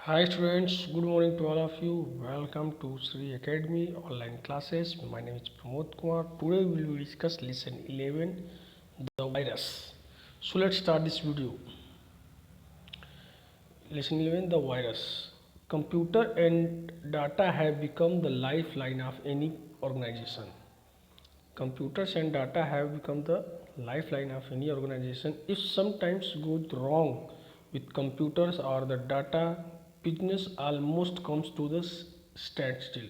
Hi students, good morning to all of you. Welcome to Sri Academy online classes. My name is Pramod Kumar. Today we will discuss lesson 11, the virus. So let's start this video. Lesson 11, the virus. Computer and data have become the lifeline of any organization. Computers and data have become the lifeline of any organization. If sometimes goes wrong with computers or the data, business almost comes to the standstill.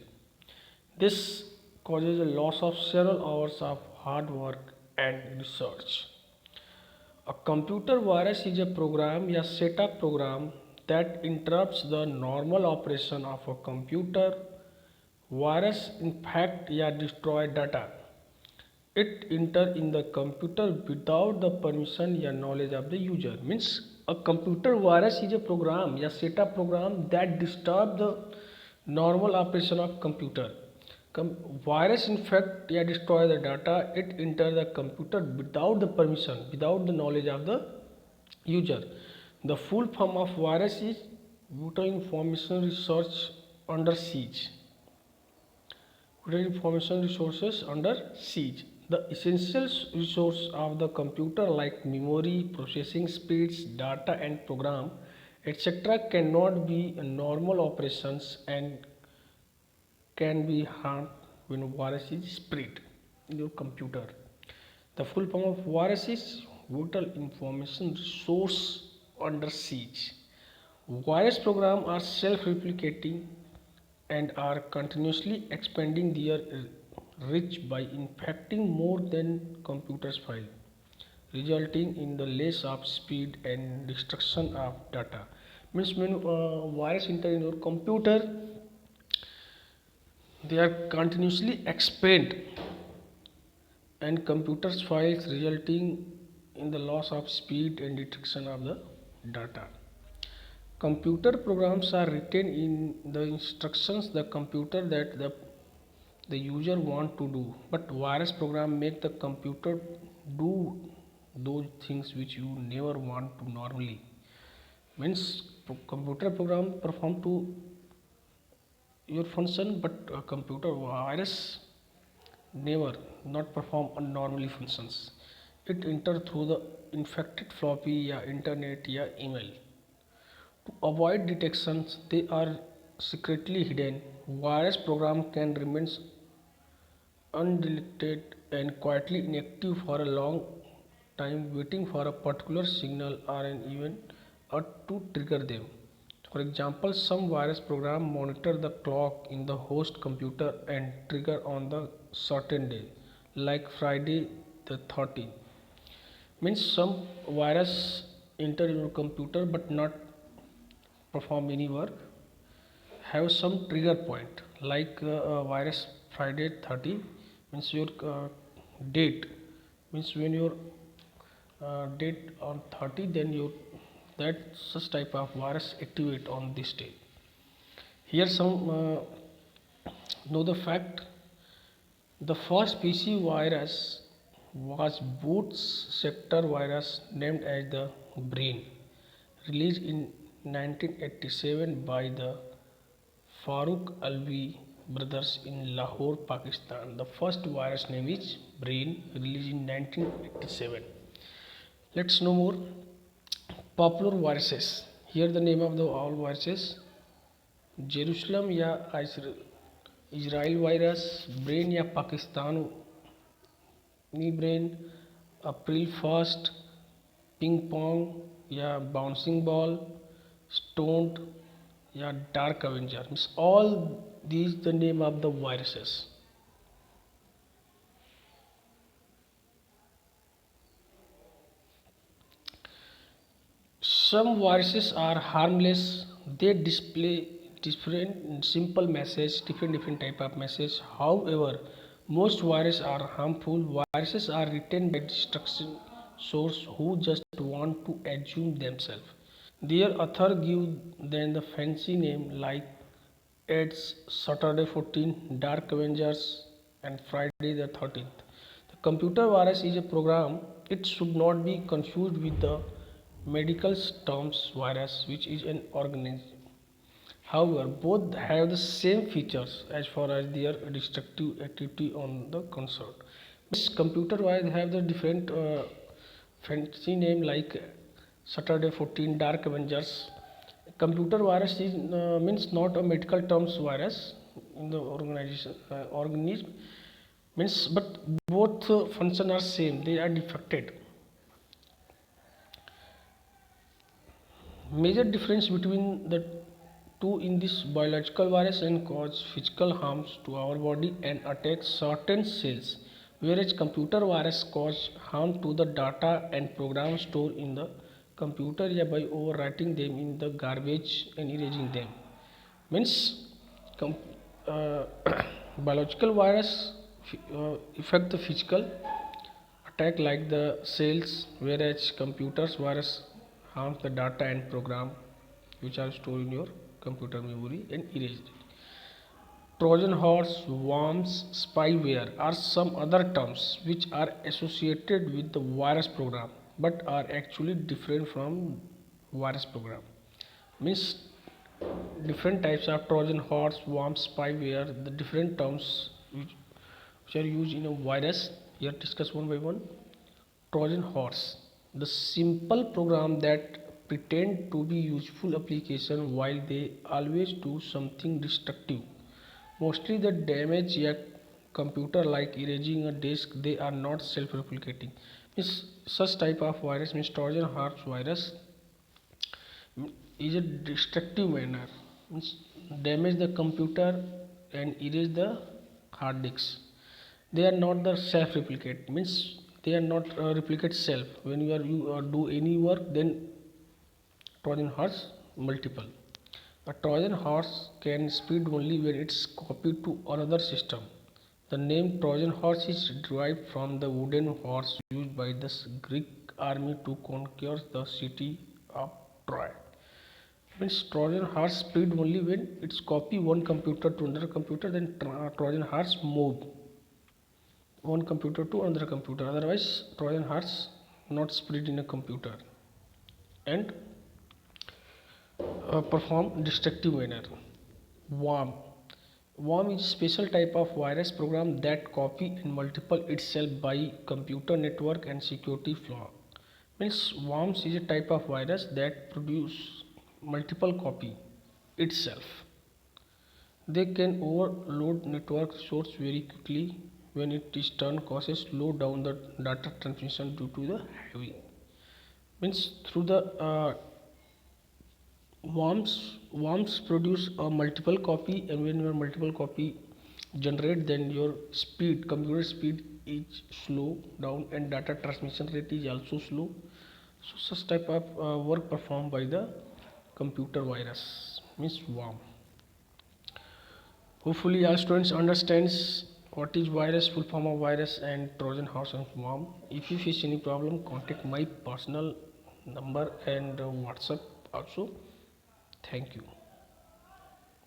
This causes a loss of several hours of hard work and research. A computer virus is a program or setup program that interrupts the normal operation of a computer. Virus infect or destroy data. It enter in the computer without the permission or knowledge of the user. Means a computer virus is a program or setup program that disturb the normal operation of computer. Virus infect or destroy the data. It enter the computer without the permission, without the knowledge of the user. The full form of virus is Vital Information Research under siege. Information resources under siege. The essential resource of the computer like memory, processing speeds, data and program etc. cannot be normal operations and can be harmed when virus is spread in your computer. The full form of virus is Vital Information Resource under siege. Virus programs are self-replicating and are continuously expanding their reach by infecting more than computers file, resulting in the loss of speed and destruction of data. Means when virus enter in your computer, they are continuously expand and computers files resulting in the loss of speed and destruction of the data. Computer programs are written in the instructions the computer that the user want to do, but virus program make the computer do those things which you never want to normally. Means computer program perform to your function, but a computer virus never not perform unnormally functions. It enter through the infected floppy or internet or email. To avoid detections, they are secretly hidden. Virus program can remain undetected and quietly inactive for a long time, waiting for a particular signal or an event or to trigger them. For example, some virus program monitor the clock in the host computer and trigger on the certain day, like Friday the 13th. Means some virus enter in your computer but not perform any work, have some trigger point like virus Friday 30 means your date, means when your date on 30, then you that such type of virus activate on this day. Here some know the fact. The first PC virus was boot sector virus named as the Brain, released in 1987 by the Farooq Alvi brothers in Lahore, Pakistan. The first virus name is Brain, released in 1987. Let's know more. Popular viruses. Here the name of the all viruses: Jerusalem या Israel virus, Brain या Pakistani Brain, April 1st, Ping Pong या Bouncing Ball, Stoned या Dark Avenger. Means all these the name of the viruses. Some viruses are harmless. They display different simple message, different type of message. However, most viruses are harmful. Viruses are written by destruction source who just want to assume themselves. Their author give them the fancy name like AIDS, Saturday 14, Dark Avengers, and Friday the 13th. The computer virus is a program. It should not be confused with the medical terms virus, which is an organism. However, both have the same features as far as their destructive activity on the console. This computer virus have the different fancy name like Saturday 14, Dark Avengers. Computer virus is means not a medical terms virus in the organization organism means, but both function are same. They are defected. Major difference between the two in this biological virus and cause physical harms to our body and attack certain cells, whereas computer virus cause harm to the data and programs stored in the computer by overwriting them in the garbage and erasing them. Means com- uh, biological virus affect the physical attack like the cells, whereas computers virus harms the data and program which are stored in your computer memory and erased. Trojan horse, worms, spyware are some other terms which are associated with the virus program but are actually different from virus program. Means different types of Trojan horse, worms, spyware, the different terms which are used in a virus. Here discuss one by one. Trojan horse, the simple program that pretend to be useful application while they always do something destructive. Mostly the damage a computer like erasing a disk, they are not self-replicating. Means such type of virus means Trojan horse virus is a destructive manner. Means damage the computer and erase the hard disks. They are not the self-replicate. Means they are not replicate self. When you do any work, then Trojan horse multiple. A Trojan horse can speed only when it's copied to another system. The name Trojan horse is derived from the wooden horse used by the Greek army to conquer the city of Troy. Means Trojan horse speed only when it's copy one computer to another computer, then Trojan horse move one computer to another computer. Otherwise, Trojan horse not spread in a computer and perform destructive manner. Worm. Worm is a special type of virus program that copy and multiple itself by computer network and security flaw. Means worms is a type of virus that produce multiple copy itself. They can overload network source very quickly. When it is done, causes slow down the data transmission due to the heavy. Means through the worms produce a multiple copy, and when your multiple copy generate, then your speed computer speed is slow down and data transmission rate is also slow. So such type of work performed by the computer virus means worm. Hopefully all students understands what is virus, full form of virus, and Trojan horse and worm. If you face any problem, contact my personal number and WhatsApp also. Thank you.